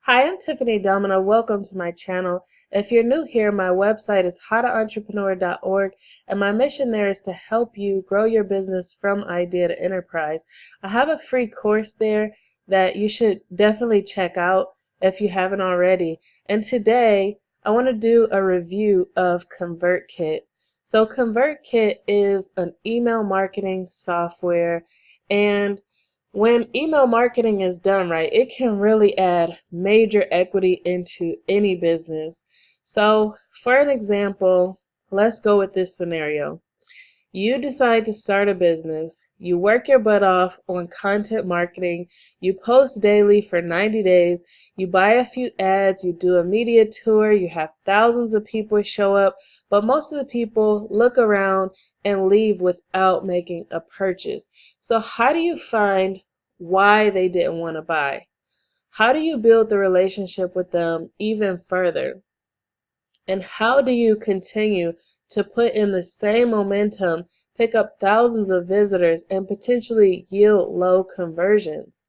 Hi, I'm Tiffany Domino. Welcome to my channel. If you're new here, my website is howtoentrepreneur.org, and my mission there is to help you grow your business from idea to enterprise. I have a free course there that you should definitely check out if you haven't already. And today, I want to do a review of Convertkit. So Convertkit is an email marketing software, and when email marketing is done right, it can really add major equity into any business. So, for an example, let's go with this scenario. You decide to start a business, you work your butt off on content marketing, you post daily for 90 days, you buy a few ads, you do a media tour, you have thousands of people show up, but most of the people look around and leave without making a purchase. So how do you find why they didn't want to buy? How do you build the relationship with them even further? And how do you continue to put in the same momentum, pick up thousands of visitors, and potentially yield low conversions?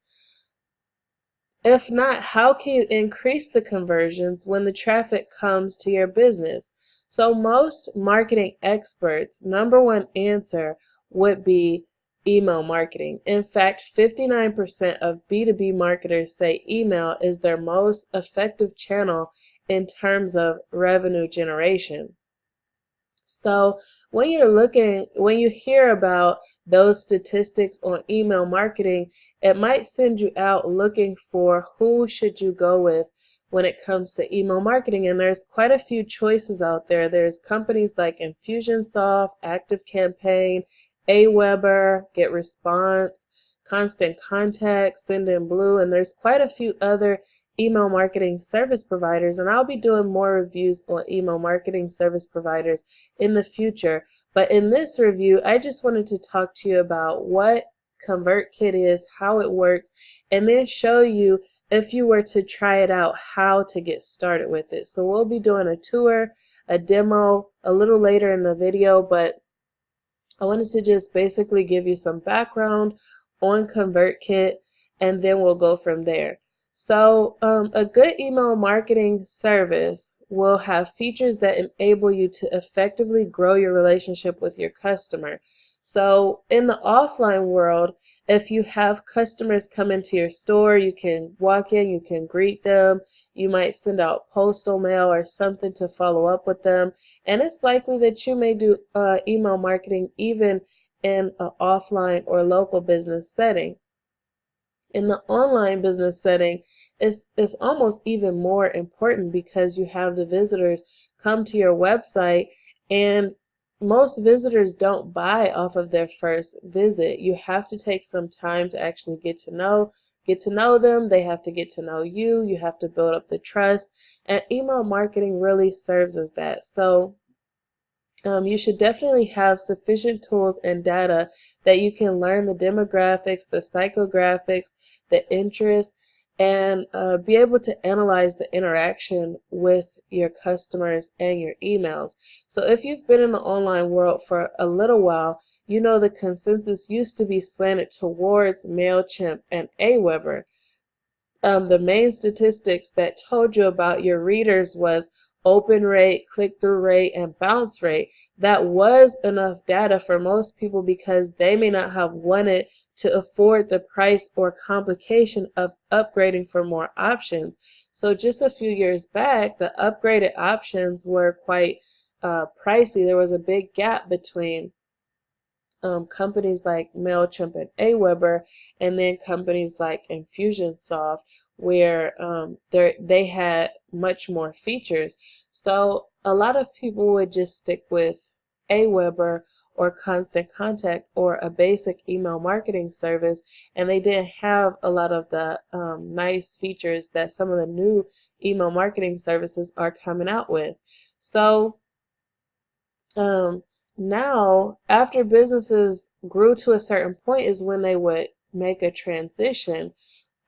If not, how can you increase the conversions when the traffic comes to your business? So most marketing experts' number one answer would be email marketing. In fact, 59% of B2B marketers say email is their most effective channel in terms of revenue generation. So when you hear about those statistics on email marketing, it might send you out looking for who should you go with when it comes to email marketing. And there's quite a few choices out there. There's companies like Infusionsoft, ActiveCampaign, Aweber, Get Response, Constant Contact, Sendinblue, and there's quite a few other email marketing service providers, and I'll be doing more reviews on email marketing service providers in the future. But in this review, I just wanted to talk to you about what Convertkit is, how it works, and then show you, if you were to try it out, how to get started with it. So we'll be doing a tour, a demo a little later in the video, but I wanted to just basically give you some background on Convertkit, and then we'll go from there. So a good email marketing service will have features that enable you to effectively grow your relationship with your customer. So in the offline world, if you have customers come into your store, you can walk in, you can greet them, you might send out postal mail or something to follow up with them, and it's likely that you may do email marketing even in an offline or local business setting. In the online business setting, it's almost even more important because you have the visitors come to your website, and most visitors don't buy off of their first visit. You have to take some time to actually get to know them. They have to get to know you. You have to build up the trust, and email marketing really serves as that. So you should definitely have sufficient tools and data that you can learn the demographics, the psychographics, the interests, and be able to analyze the interaction with your customers and your emails. So if you've been in the online world for a little while, you know the consensus used to be slanted towards MailChimp and Aweber. The main statistics that told you about your readers was open rate, click-through rate, and bounce rate. That was enough data for most people because they may not have wanted to afford the price or complication of upgrading for more options. So just a few years back, the upgraded options were quite pricey. There was a big gap between companies like MailChimp and Aweber, and then companies like Infusionsoft, where they had much more features. So a lot of people would just stick with Aweber or Constant Contact or a basic email marketing service, and they didn't have a lot of the nice features that some of the new email marketing services are coming out with. So um, now, after businesses grew to a certain point is when they would make a transition,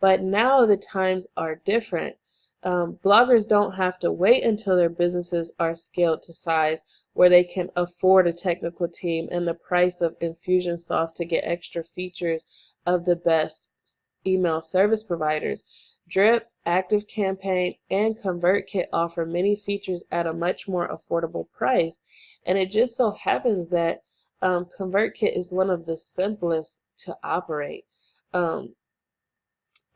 but now the times are different. Bloggers don't have to wait until their businesses are scaled to size where they can afford a technical team and the price of Infusionsoft to get extra features of the best email service providers. Drip, ActiveCampaign, and ConvertKit offer many features at a much more affordable price. And it just so happens that ConvertKit is one of the simplest to operate. Um,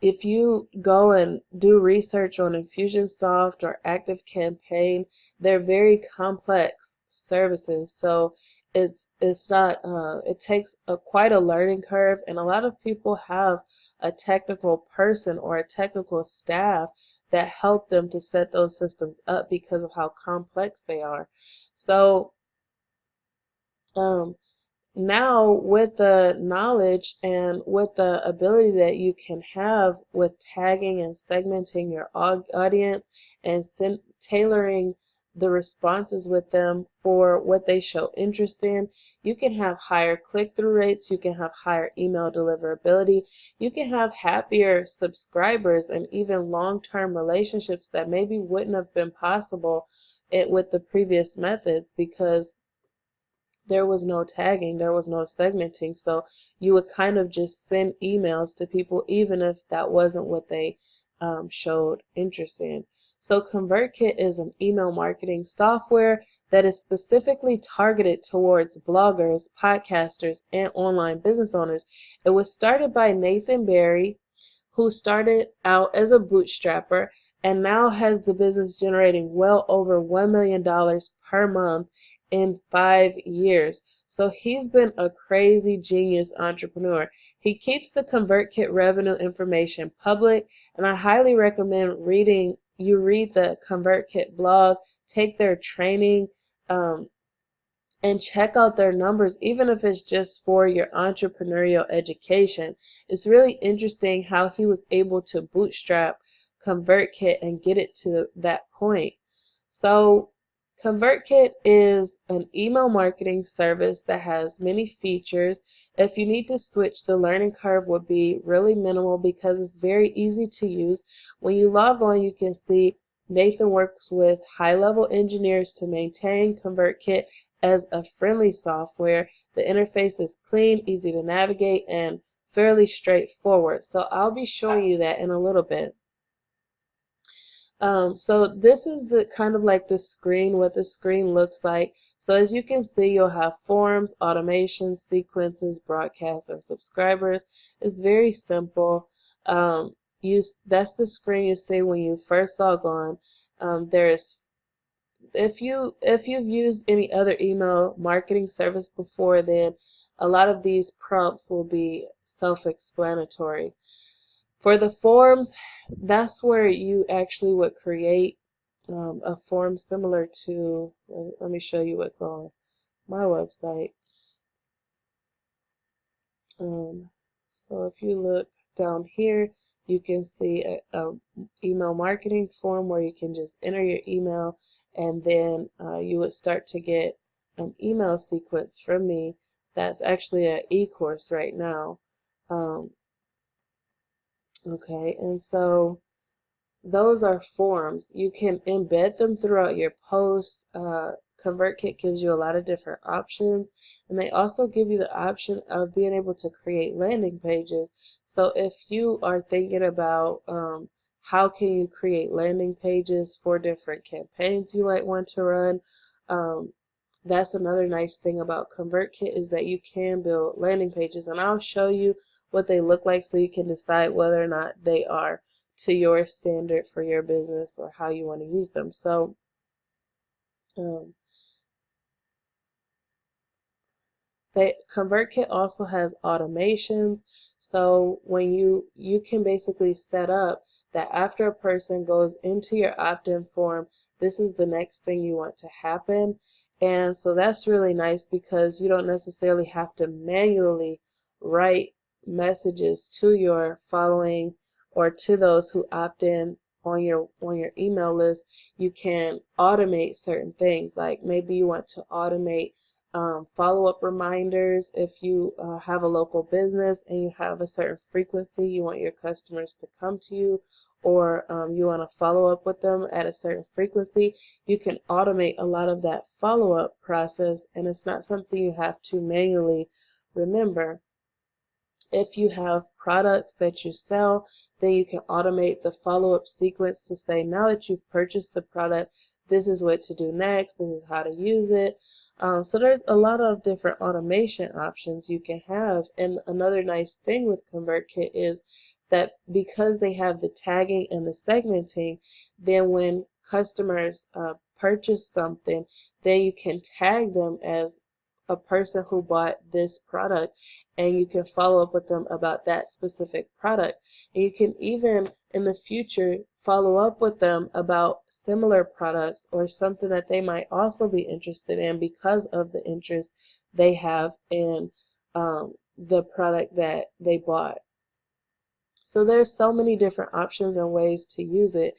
if you go and do research on Infusionsoft or ActiveCampaign, they're very complex services. So it's not it takes quite a learning curve, and a lot of people have a technical person or a technical staff that help them to set those systems up because of how complex they are. So um, now with the knowledge and with the ability that you can have with tagging and segmenting your audience and tailoring the responses with them for what they show interest in, you can have higher click-through rates, you can have higher email deliverability, you can have happier subscribers and even long-term relationships that maybe wouldn't have been possible with the previous methods, because there was no tagging, there was no segmenting. So you would kind of just send emails to people even if that wasn't what they showed interest in. So ConvertKit is an email marketing software that is specifically targeted towards bloggers, podcasters, and online business owners. It was started by Nathan Barry, who started out as a bootstrapper and now has the business generating well over $1 million per month in 5 years. So he's been a crazy genius entrepreneur. He keeps the ConvertKit revenue information public, and I highly recommend you read the ConvertKit blog, take their training, and check out their numbers, even if it's just for your entrepreneurial education. It's really interesting how he was able to bootstrap ConvertKit and get it to that point. So ConvertKit is an email marketing service that has many features. If you need to switch, the learning curve would be really minimal because it's very easy to use. When you log on, you can see Nathan works with high-level engineers to maintain ConvertKit as a friendly software. The interface is clean, easy to navigate, and fairly straightforward. So I'll be showing you that in a little bit. So this is the kind of like the screen, what the screen looks like. So as you can see, you'll have forms, automation, sequences, broadcasts, and subscribers. It's very simple. That's the screen you see when you first log on. If you've used any other email marketing service before, then a lot of these prompts will be self-explanatory. For the forms, that's where you actually would create a form similar to, let me show you what's on my website. So if you look down here, you can see a email marketing form where you can just enter your email, and then you would start to get an email sequence from me. That's actually an e-course right now. Okay, and so those are forms. You can embed them throughout your posts. ConvertKit gives you a lot of different options, and they also give you the option of being able to create landing pages. So if you are thinking about how can you create landing pages for different campaigns you might want to run, that's another nice thing about ConvertKit, is that you can build landing pages, and I'll show you what they look like so you can decide whether or not they are to your standard for your business or how you want to use them. So um, ConvertKit also has automations. So when you can basically set up that after a person goes into your opt-in form, this is the next thing you want to happen. And so that's really nice because you don't necessarily have to manually write messages to your following or to those who opt in on your email list. You can automate certain things, like maybe you want to automate follow-up reminders. If you have a local business and you have a certain frequency you want your customers to come to you, or you want to follow up with them at a certain frequency, you can automate a lot of that follow-up process, and it's not something you have to manually remember. If you have products that you sell, then you can automate the follow-up sequence to say, now that you've purchased the product, this is what to do next, this is how to use it. So there's a lot of different automation options you can have. And another nice thing with ConvertKit is that because they have the tagging and the segmenting, then when customers purchase something, then you can tag them as a person who bought this product, and you can follow up with them about that specific product. And you can even in the future follow up with them about similar products or something that they might also be interested in because of the interest they have in the product that they bought. So there's so many different options and ways to use it.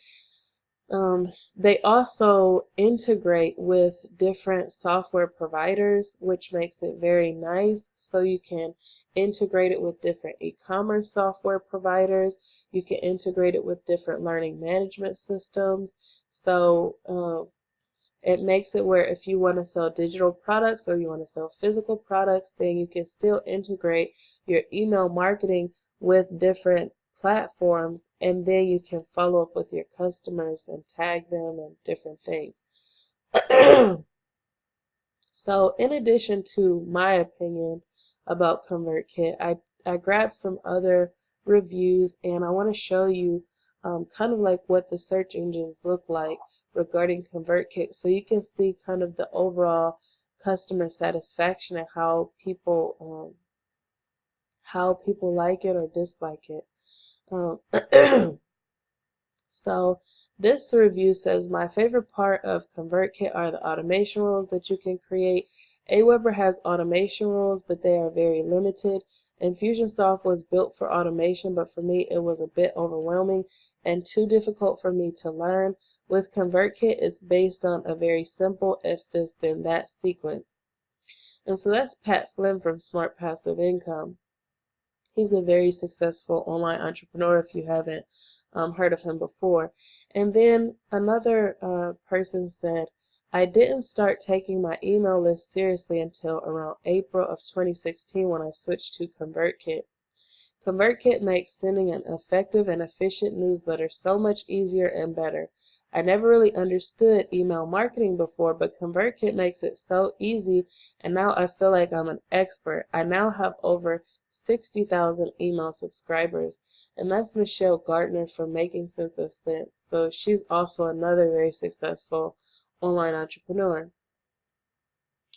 They also integrate with different software providers, which makes it very nice. So you can integrate it with different e-commerce software providers. You can integrate it with different learning management systems. So it makes it where if you want to sell digital products or you want to sell physical products, then you can still integrate your email marketing with different platforms, and then you can follow up with your customers and tag them and different things. So in addition to my opinion about ConvertKit, I grabbed some other reviews, and I want to show you kind of like what the search engines look like regarding ConvertKit, so you can see kind of the overall customer satisfaction and how people like it or dislike it. So this review says, my favorite part of ConvertKit are the automation rules that you can create. Aweber has automation rules, but they are very limited. Infusionsoft was built for automation, but for me it was a bit overwhelming and too difficult for me to learn. With ConvertKit, it's based on a very simple if this then that sequence. And so that's Pat Flynn from Smart Passive Income. He's a very successful online entrepreneur if you haven't heard of him before. And then another person said, I didn't start taking my email list seriously until around April of 2016 when I switched to ConvertKit. ConvertKit makes sending an effective and efficient newsletter so much easier and better. I never really understood email marketing before, but ConvertKit makes it so easy, and now I feel like I'm an expert. I now have over 60,000 email subscribers, and that's Michelle Gardner from Making Sense of Sense. So she's also another very successful online entrepreneur.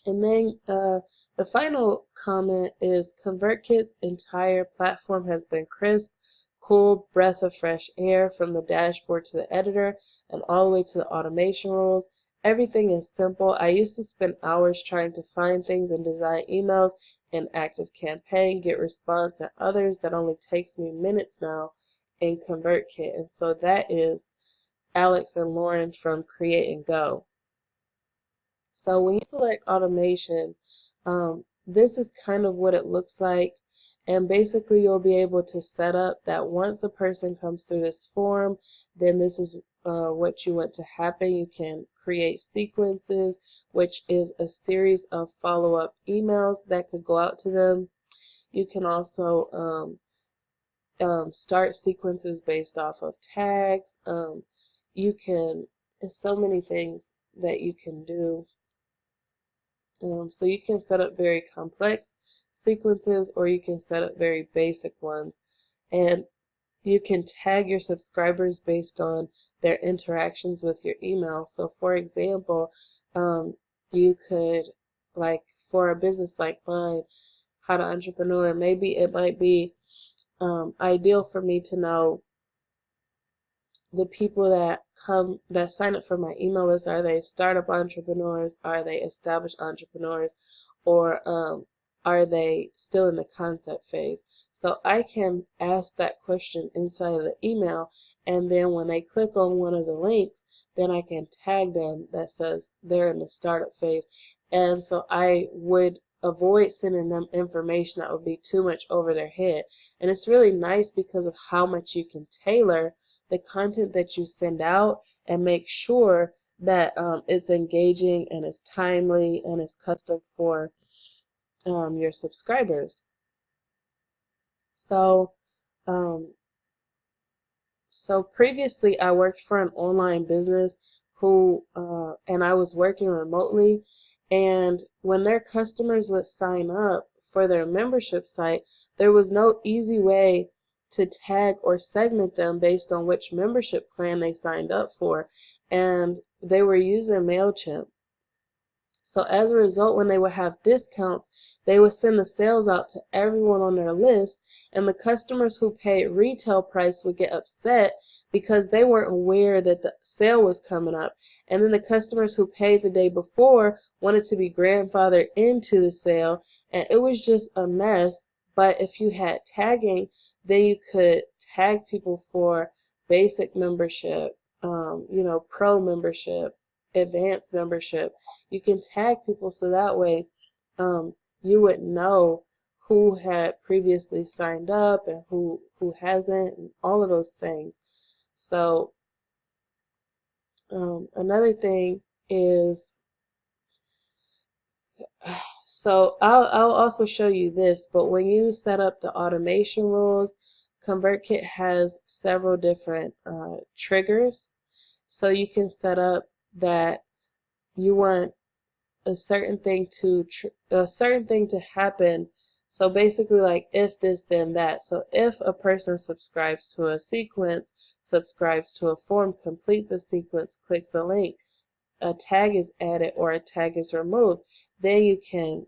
And then the final comment is ConvertKit's entire platform has been crisp, cool breath of fresh air from the dashboard to the editor and all the way to the automation rules. Everything is simple. I used to spend hours trying to find things and design emails in ActiveCampaign, GetResponse, and others that only takes me minutes now in ConvertKit. And so that is Alex and Lauren from Create and Go. So when you select automation, this is kind of what it looks like. And basically you'll be able to set up that once a person comes through this form, then this is what you want to happen. You can create sequences, which is a series of follow-up emails that could go out to them. You can also start sequences based off of tags. There's so many things that you can do. So you can set up very complex sequences or you can set up very basic ones. And you can tag your subscribers based on their interactions with your email. So for example, you could, like for a business like mine, How to Entrepreneur, maybe it might be ideal for me to know the people that sign up for my email list. Are they startup entrepreneurs? Are they established entrepreneurs? Or are they still in the concept phase? So I can ask that question inside of the email, and then when they click on one of the links, then I can tag them that says they're in the startup phase. And so I would avoid sending them information that would be too much over their head. And it's really nice because of how much you can tailor the content that you send out and make sure that it's engaging and it's timely and it's custom for your subscribers. So, um, so previously I worked for an online business and I was working remotely, and when their customers would sign up for their membership site, there was no easy way to tag or segment them based on which membership plan they signed up for, and they were using MailChimp. So as a result, when they would have discounts, they would send the sales out to everyone on their list, and the customers who paid retail price would get upset because they weren't aware that the sale was coming up. And then the customers who paid the day before wanted to be grandfathered into the sale, and it was just a mess. But if you had tagging, then you could tag people for basic membership, pro membership, advanced membership. You can tag people so that way um, you would know who had previously signed up and who hasn't, and all of those things. So another thing is, so I'll also show you this, but when you set up the automation rules, ConvertKit has several different triggers. So you can set up that you want a certain thing to happen. So basically, like if this then that. So if a person subscribes to a sequence, subscribes to a form, completes a sequence, clicks a link, a tag is added or a tag is removed, then you can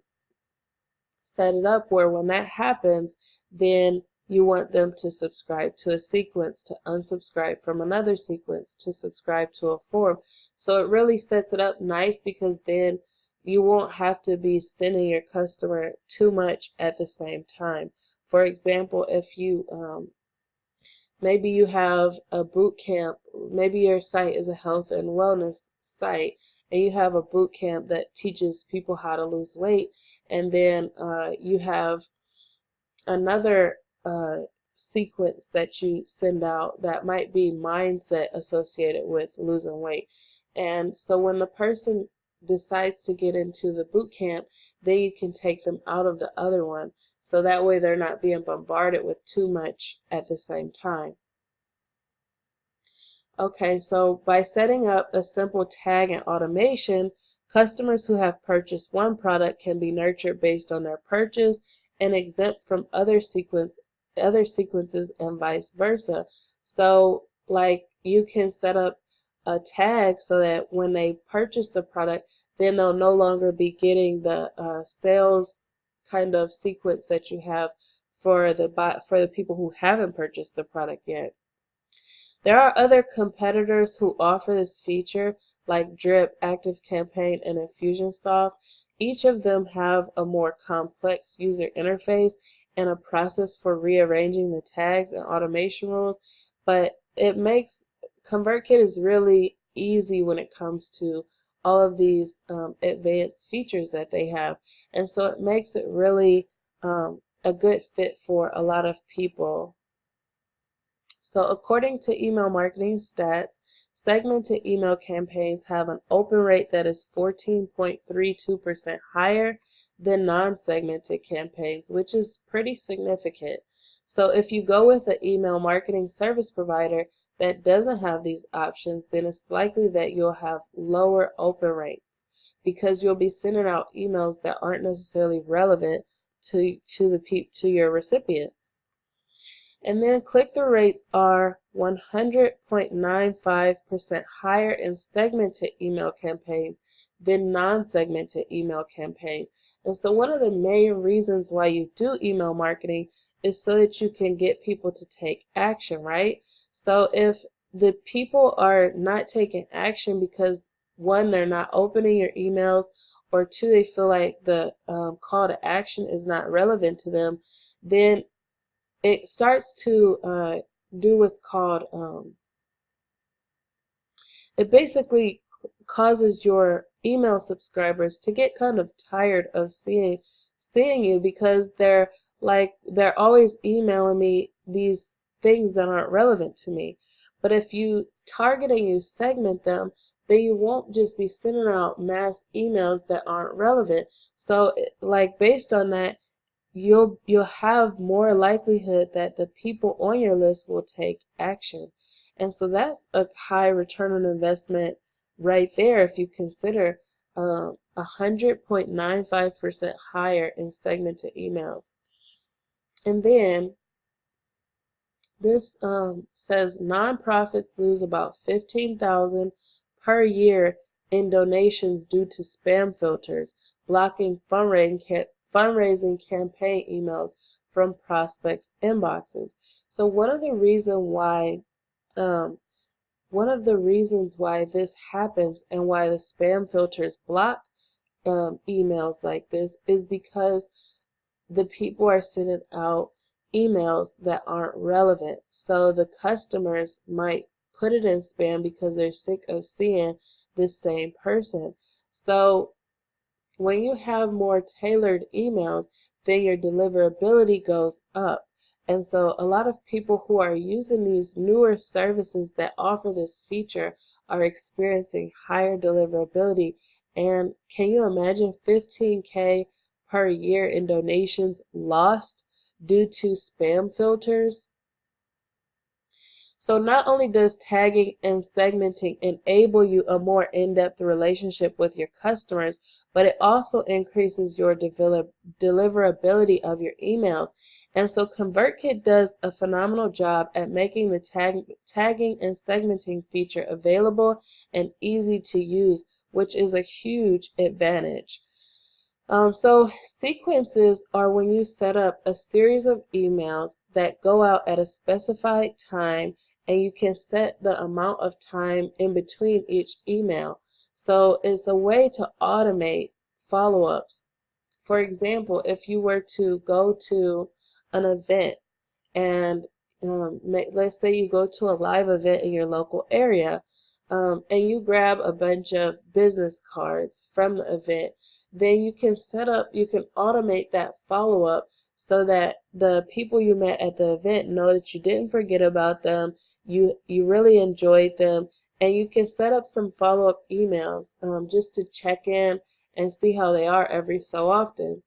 set it up where when that happens, then you want them to subscribe to a sequence, to unsubscribe from another sequence, to subscribe to a form. So it really sets it up nice because then you won't have to be sending your customer too much at the same time. For example, if you maybe you have a boot camp, maybe your site is a health and wellness site, and you have a boot camp that teaches people how to lose weight, and then you have another sequence that you send out that might be mindset associated with losing weight. And so when the person decides to get into the boot camp, then you can take them out of the other one. So that way they're not being bombarded with too much at the same time. Okay, so by setting up a simple tag and automation, customers who have purchased one product can be nurtured based on their purchase and exempt from other sequences and vice versa. So like you can set up a tag so that when they purchase the product, then they'll no longer be getting the sales kind of sequence that you have for the people who haven't purchased the product yet. There are other competitors who offer this feature, like Drip, ActiveCampaign, and Infusionsoft. Each of them have a more complex user interface and a process for rearranging the tags and automation rules, but it makes ConvertKit is really easy when it comes to all of these advanced features that they have, and so it makes it really a good fit for a lot of people. So according to email marketing stats, segmented email campaigns have an open rate that is 14.32% higher than non-segmented campaigns, which is pretty significant. So if you go with an email marketing service provider that doesn't have these options, then it's likely that you'll have lower open rates because you'll be sending out emails that aren't necessarily relevant to your recipients. And then click-through rates are 100.95% higher in segmented email campaigns than non-segmented email campaigns. And so one of the main reasons why you do email marketing is so that you can get people to take action, right? So if the people are not taking action because one, they're not opening your emails, or two, they feel like the call to action is not relevant to them, then it starts to do what's called, it basically causes your email subscribers to get kind of tired of seeing you because they're always emailing me these things that aren't relevant to me. But if you target and you segment them, then you won't just be sending out mass emails that aren't relevant. So like based on that, you'll have more likelihood that the people on your list will take action. And so that's a high return on investment right there if you consider 100.95% higher in segmented emails. And then this says nonprofits lose about 15,000 per year in donations due to spam filters, blocking fundraising campaign emails from prospects' inboxes. So um, one of the reasons why this happens and why the spam filters block emails like this is because the people are sending out emails that aren't relevant. So the customers might put it in spam because they're sick of seeing the same person. So when you have more tailored emails, then your deliverability goes up. And so a lot of people who are using these newer services that offer this feature are experiencing higher deliverability. And can you imagine 15K per year in donations lost due to spam filters? So not only does tagging and segmenting enable you a more in-depth relationship with your customers, but it also increases your deliverability of your emails. And so ConvertKit does a phenomenal job at making the tagging and segmenting feature available and easy to use, which is a huge advantage. So sequences are when you set up a series of emails that go out at a specified time, and you can set the amount of time in between each email. So it's a way to automate follow-ups. For example, if you were to go to an event and let's say you go to a live event in your local area, and you grab a bunch of business cards from the event, then you can automate that follow-up so that the people you met at the event know that you didn't forget about them, you really enjoyed them, and you can set up some follow-up emails just to check in and see how they are every so often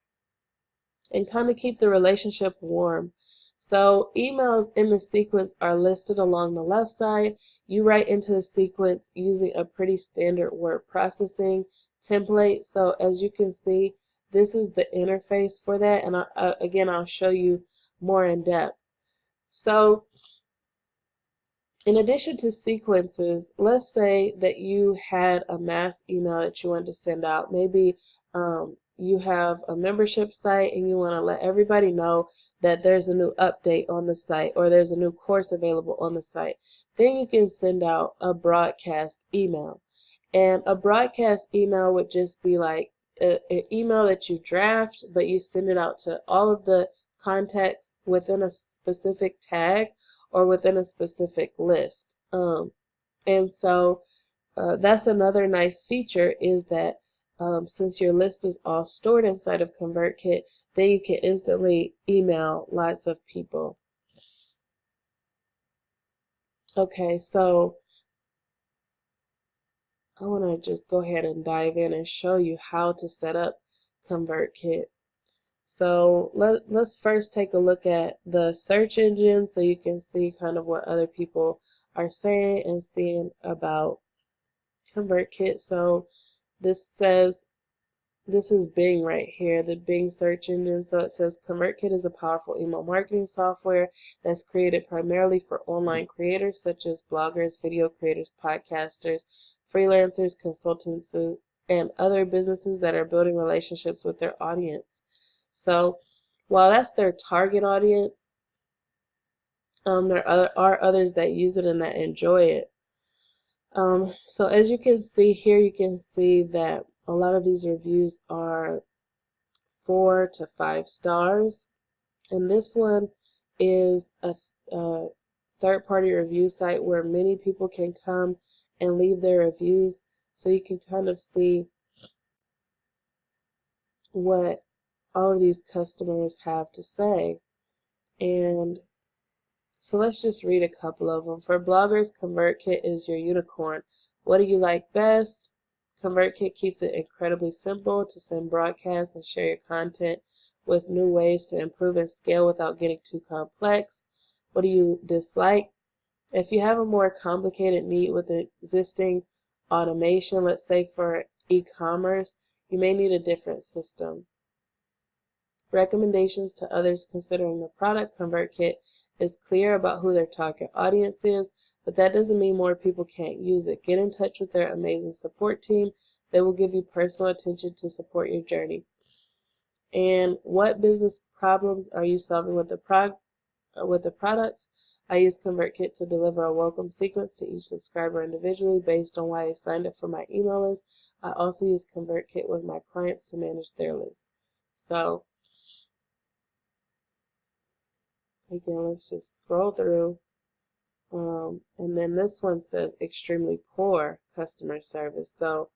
and kind of keep the relationship warm. So emails in the sequence are listed along the left side. You write into the sequence using a pretty standard word processing template. So as you can see, this is the interface for that. And again, I'll show you more in depth. So in addition to sequences, let's say that you had a mass email that you wanted to send out. Maybe you have a membership site and you want to let everybody know that there's a new update on the site or there's a new course available on the site. Then you can send out a broadcast email. And a broadcast email would just be like an email that you draft, but you send it out to all of the contacts within a specific tag or within a specific list. And so that's another nice feature is that since your list is all stored inside of ConvertKit, then you can instantly email lots of people. Okay, so I want to just go ahead and dive in and show you how to set up ConvertKit. So let's first take a look at the search engine so you can see kind of what other people are saying and seeing about ConvertKit. So this is Bing right here, the Bing search engine. So it says ConvertKit is a powerful email marketing software that's created primarily for online creators such as bloggers, video creators, podcasters, freelancers, consultants, and other businesses that are building relationships with their audience. So while that's their target audience, there are others that use it and that enjoy it. So as you can see here, you can see that a lot of these reviews are 4 to 5 stars. And this one is a third-party review site where many people can come and leave their reviews. So you can kind of see what all of these customers have to say. And so let's just read a couple of them. For bloggers, ConvertKit is your unicorn. What do you like best? ConvertKit keeps it incredibly simple to send broadcasts and share your content with new ways to improve and scale without getting too complex? What do you dislike? If you have a more complicated need with existing automation, let's say for e-commerce, you may need a different system. Recommendations to others considering the product. ConvertKit is clear about who their target audience is, but that doesn't mean more people can't use it. Get in touch with their amazing support team. They will give you personal attention to support your journey. And what business problems are you solving with the product? I use ConvertKit to deliver a welcome sequence to each subscriber individually based on why they signed up for my email list. I also use ConvertKit with my clients to manage their list. So again, let's just scroll through. And then this one says extremely poor customer service. So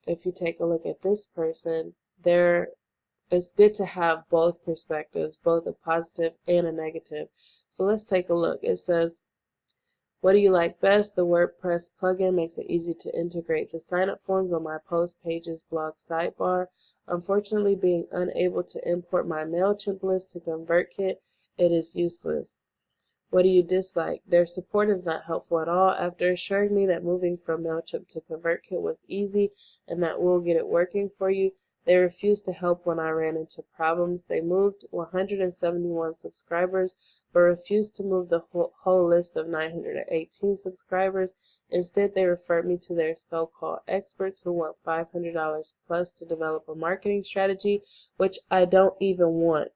if you take a look at this person, it's good to have both perspectives, both a positive and a negative. So let's take a look. It says, what do you like best? The WordPress plugin makes it easy to integrate the sign-up forms on my post pages blog sidebar. Unfortunately, being unable to import my MailChimp list to ConvertKit, it is useless. What do you dislike? Their support is not helpful at all. After assuring me that moving from MailChimp to ConvertKit was easy and that we'll get it working for you, they refused to help when I ran into problems. They moved 171 subscribers, but refused to move the whole list of 918 subscribers. Instead, they referred me to their so-called experts who want $500 plus to develop a marketing strategy, which I don't even want.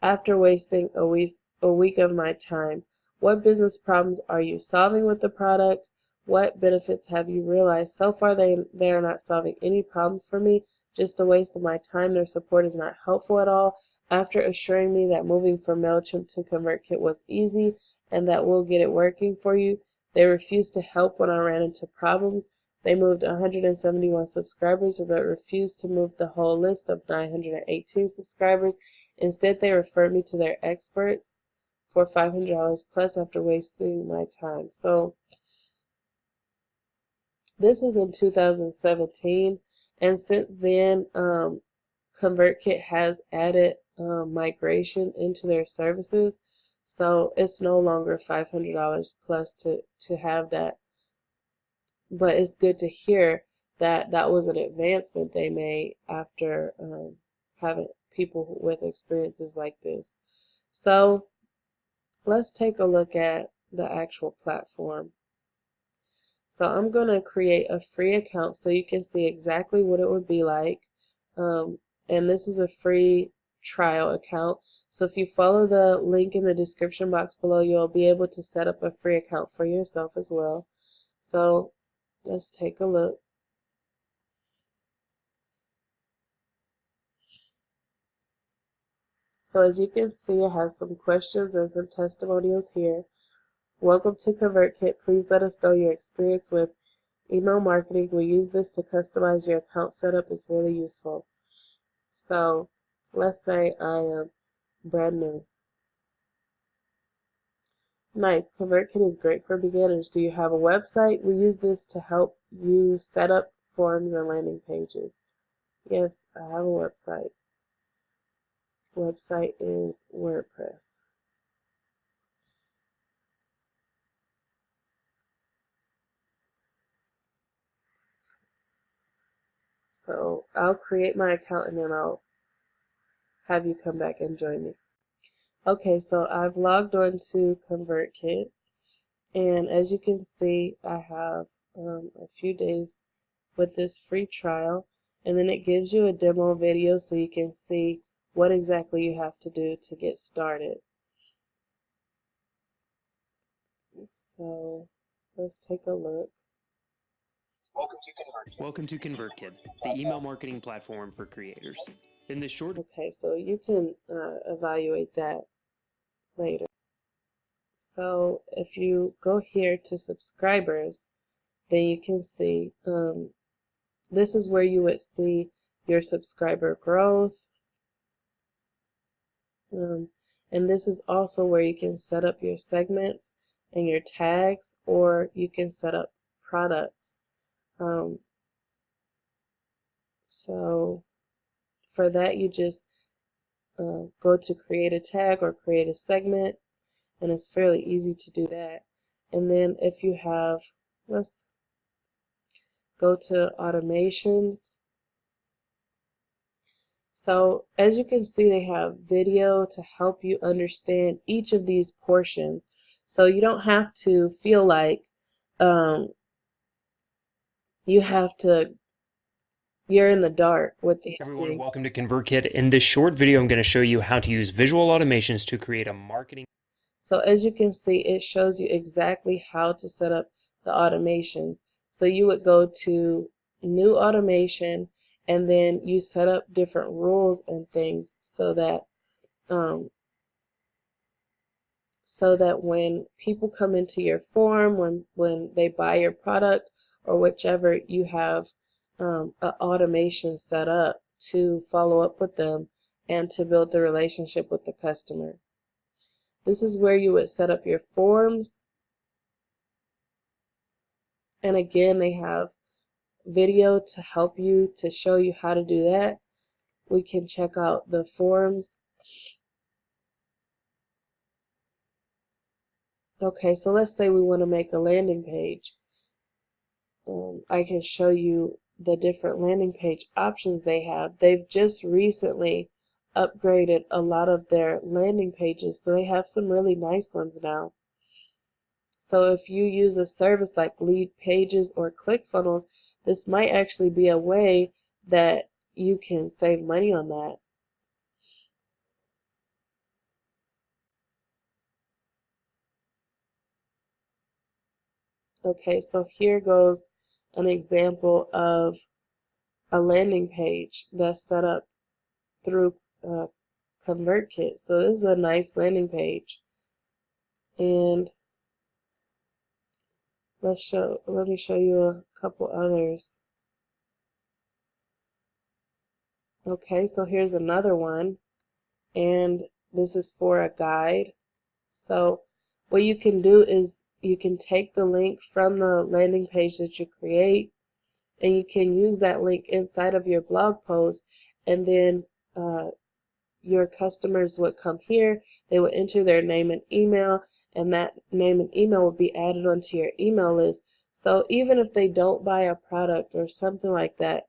After wasting a week of my time, what business problems are you solving with the product? What benefits have you realized? So far, they are not solving any problems for me, just a waste of my time. Their support is not helpful at all. After assuring me that moving from MailChimp to ConvertKit was easy and that we'll get it working for you, they refused to help when I ran into problems. They moved 171 subscribers, but refused to move the whole list of 918 subscribers. Instead, they referred me to their experts for $500 plus after wasting my time. So this is in 2017, and since then, ConvertKit has added migration into their services, so it's no longer $500 plus to have that. But it's good to hear that that was an advancement they made after having people with experiences like this. So let's take a look at the actual platform. So I'm going to create a free account so you can see exactly what it would be like. And this is a free trial account. So if you follow the link in the description box below, you'll be able to set up a free account for yourself as well. So let's take a look. So as you can see, it has some questions and some testimonials here. Welcome to ConvertKit. Please let us know your experience with email marketing. We use this to customize your account setup. It's really useful. So let's say I am brand new. Nice. ConvertKit is great for beginners. Do you have a website? We use this to help you set up forms and landing pages. Yes, I have a website. Website is WordPress. So I'll create my account and then I'll have you come back and join me. Okay, so I've logged on to ConvertKit, and as you can see, I have a few days with this free trial, and then it gives you a demo video so you can see what exactly you have to do to get started. So let's take a look. Welcome to ConvertKit, the email marketing platform for creators. In this short Okay, so you can evaluate that later. So if you go here to subscribers, then you can see this is where you would see your subscriber growth. And this is also where you can set up your segments and your tags, or you can set up products. So for that, you just go to create a tag or create a segment, and it's fairly easy to do that. And then if you have, let's go to automations. So as you can see, they have video to help you understand each of these portions. So you don't have to feel like um, you have to, you're in the dark with these Everyone, things. welcome to Convertkit. In this short video, I'm going to show you how to use visual automations to create a marketing. So as you can see, it shows you exactly how to set up the automations. So you would go to new automation, and then you set up different rules and things um, so that when people come into your form, when they buy your product or whichever, you have an automation set up to follow up with them and to build the relationship with the customer. This is where you would set up your forms. And again, they have video to help you, to show you how to do that. We can check out the forms. Okay, so let's say we want to make a landing page. I can show you the different landing page options they have. They've just recently upgraded a lot of their landing pages, so they have some really nice ones now. So if you use a service like Lead Pages or ClickFunnels, this might actually be a way that you can save money on that. Okay, so here goes an example of a landing page that's set up through Convertkit. So this is a nice landing page. And let me show you a couple others. Okay, so here's another one, and this is for a guide. So what you can do is you can take the link from the landing page that you create, and you can use that link inside of your blog post, and then your customers would come here, they would enter their name and email, and that name and email would be added onto your email list. So even if they don't buy a product or something like that,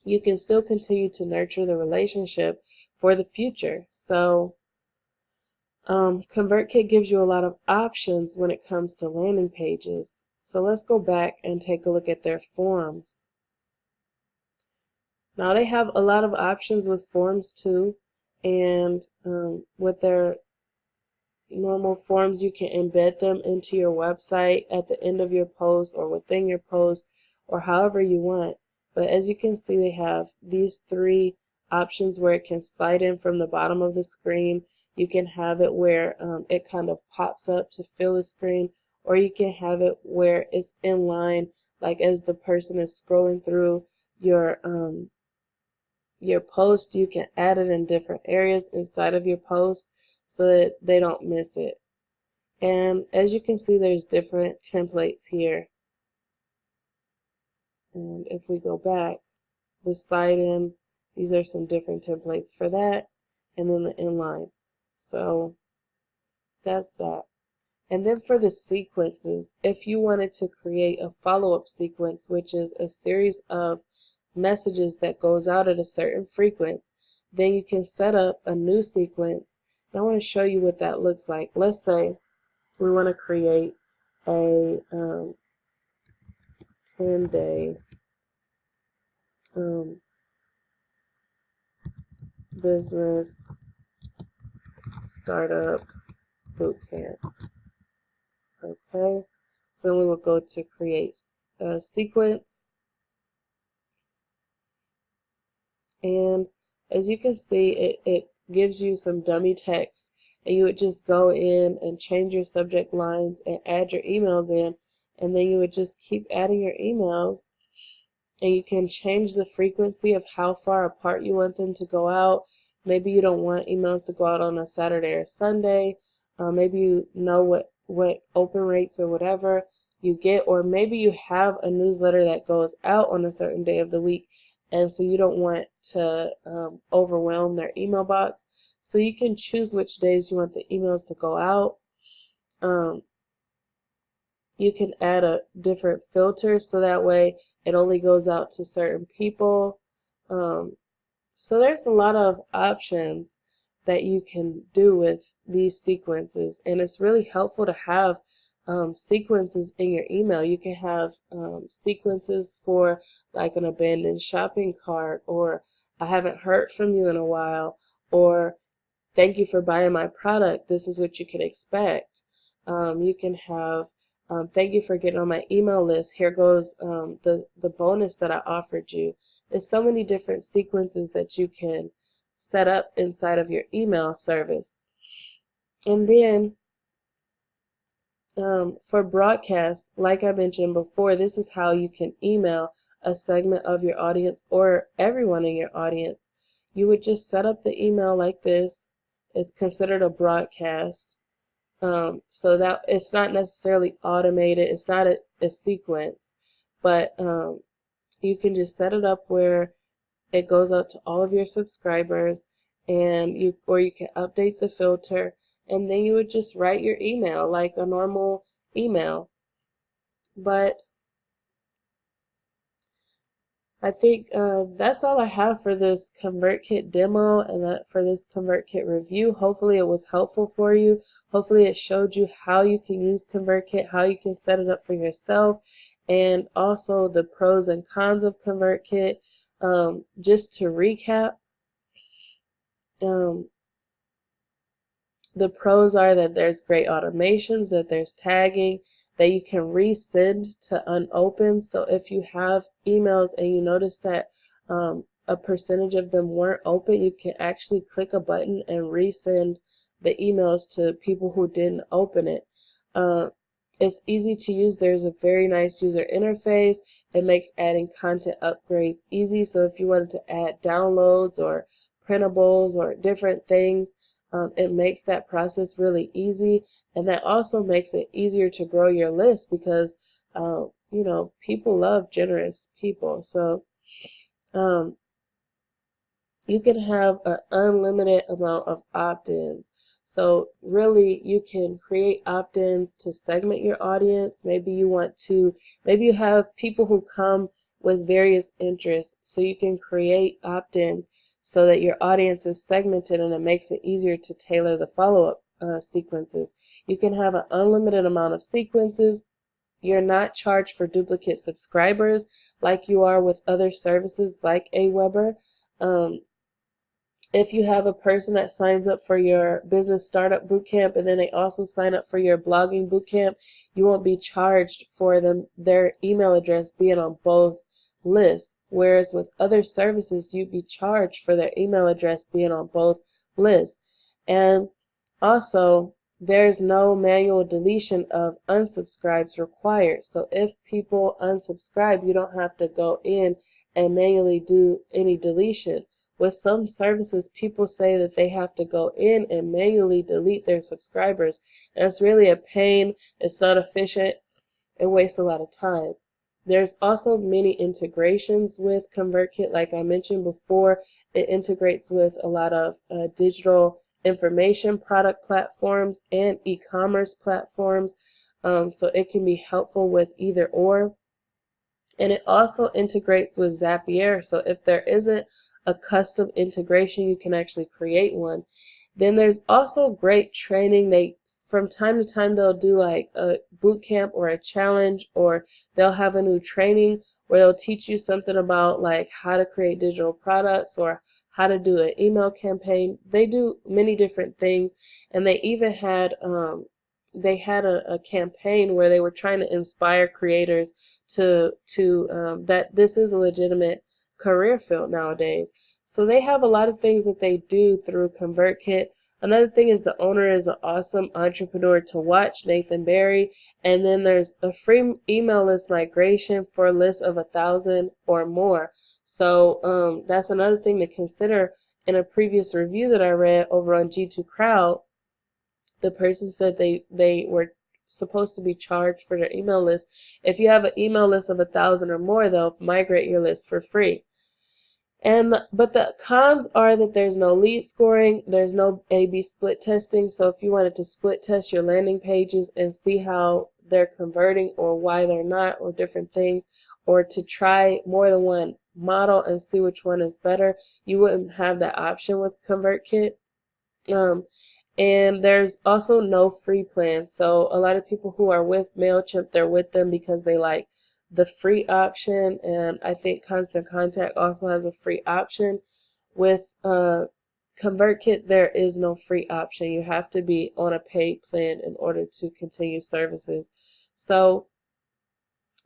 you can still continue to nurture the relationship for the future. So ConvertKit gives you a lot of options when it comes to landing pages. So let's go back and take a look at their forms. Now they have a lot of options with forms too, and with their normal forms, you can embed them into your website at the end of your post or within your post or however you want. But as you can see, they have these three options where it can slide in from the bottom of the screen. You can have it where it kind of pops up to fill the screen, or you can have it where it's in line, like as the person is scrolling through your post, you can add it in different areas inside of your post so that they don't miss it. And as you can see, there's different templates here. And if we go back, the slide in, these are some different templates for that, and then the inline. So that's that. And then for the sequences, if you wanted to create a follow-up sequence, which is a series of messages that goes out at a certain frequency, then you can set up a new sequence. And I want to show you what that looks like. Let's say we want to create a 10-day business startup boot camp. Okay, so then we will go to create a sequence. And as you can see, it gives you some dummy text, and you would just go in and change your subject lines and add your emails in, and then you would just keep adding your emails, and you can change the frequency of how far apart you want them to go out. Maybe you don't want emails to go out on a Saturday or Sunday. Maybe you know what open rates or whatever you get, or maybe you have a newsletter that goes out on a certain day of the week and so you don't want to overwhelm their email box. So you can choose which days you want the emails to go out. Um, you can add a different filter so that way it only goes out to certain people. Um, so there's a lot of options that you can do with these sequences, and it's really helpful to have sequences in your email. You can have sequences for like an abandoned shopping cart, or I haven't heard from you in a while, or thank you for buying my product. This is what you can expect. You can have thank you for getting on my email list. Here goes the bonus that I offered you. There's so many different sequences that you can set up inside of your email service. And then for broadcast, like I mentioned before, this is how you can email a segment of your audience or everyone in your audience. You would just set up the email like this. It's considered a broadcast. So that it's not necessarily automated, it's not a sequence, but you can just set it up where it goes out to all of your subscribers, and you can update the filter, and then you would just write your email like a normal email. But I think that's all I have for this ConvertKit demo and for this ConvertKit review. Hopefully it was helpful for you. Hopefully it showed you how you can use ConvertKit, how you can set it up for yourself, and also the pros and cons of ConvertKit. Just to recap, um, the pros are that there's great automations, that there's tagging, that you can resend to unopened. So if you have emails and you notice that a percentage of them weren't open, you can actually click a button and resend the emails to people who didn't open it. It's easy to use. There's a very nice user interface. It makes adding content upgrades easy. So if you wanted to add downloads or printables or different things, it makes that process really easy, and that also makes it easier to grow your list because people love generous people. So um, you can have an unlimited amount of opt-ins. So really, you can create opt-ins to segment your audience. Maybe you have people who come with various interests, so you can create opt-ins so that your audience is segmented, and it makes it easier to tailor the follow-up sequences. You can have an unlimited amount of sequences. You're not charged for duplicate subscribers like you are with other services like Aweber. Um, if you have a person that signs up for your business startup bootcamp and then they also sign up for your blogging bootcamp, you won't be charged for their email address being on both lists. Whereas with other services, you'd be charged for their email address being on both lists. And also, there's no manual deletion of unsubscribes required. So if people unsubscribe, you don't have to go in and manually do any deletion. With some services, people say that they have to go in and manually delete their subscribers. And it's really a pain. It's not efficient. It wastes a lot of time. There's also many integrations with ConvertKit. Like I mentioned before, it integrates with a lot of digital information product platforms and e-commerce platforms. So it can be helpful with either or. And it also integrates with Zapier. So if there isn't a custom integration, you can actually create one. Then there's also great training. From time to time, they'll do like a boot camp or a challenge, or they'll have a new training where they'll teach you something about like how to create digital products or how to do an email campaign. They do many different things, and they even had a campaign where they were trying to inspire creators to that this is a legitimate career field nowadays. So they have a lot of things that they do through ConvertKit. Another thing is the owner is an awesome entrepreneur to watch, Nathan Barry. And then there's a free email list migration for a list of 1,000 or more. So that's another thing to consider. In a previous review that I read over on G2 Crowd, the person said they were supposed to be charged for their email list. If you have an email list of 1,000 or more, they'll migrate your list for free. But the cons are that there's no lead scoring, there's no A/B split testing. So if you wanted to split test your landing pages and see how they're converting or why they're not or different things, or to try more than one model and see which one is better, you wouldn't have that option with Convertkit. Um, and there's also no free plan. So a lot of people who are with MailChimp, they're with them because they like the free option. And I think Constant Contact also has a free option. With ConvertKit, there is no free option. You have to be on a paid plan in order to continue services. So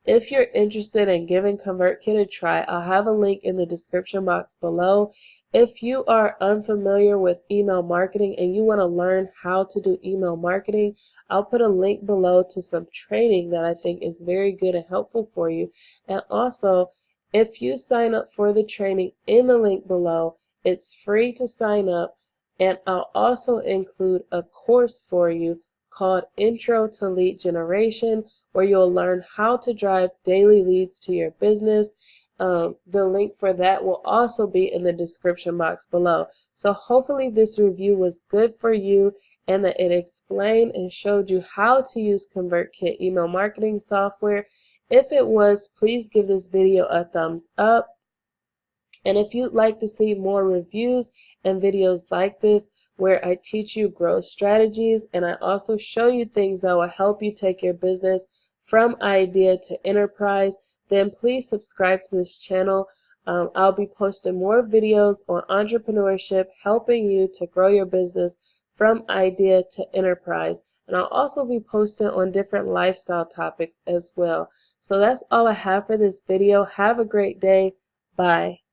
if you're interested in giving ConvertKit a try, I'll have a link in the description box below. If you are unfamiliar with email marketing and you want to learn how to do email marketing, I'll put a link below to some training that I think is very good and helpful for you. And also, if you sign up for the training in the link below, it's free to sign up, and I'll also include a course for you called Intro to Lead Generation, where you'll learn how to drive daily leads to your business. The link for that will also be in the description box below. So hopefully this review was good for you and that it explained and showed you how to use ConvertKit email marketing software. If it was, please give this video a thumbs up. And if you'd like to see more reviews and videos like this, where I teach you growth strategies and I also show you things that will help you take your business from idea to enterprise, then please subscribe to this channel. I'll be posting more videos on entrepreneurship, helping you to grow your business from idea to enterprise. And I'll also be posting on different lifestyle topics as well. So that's all I have for this video. Have a great day. Bye.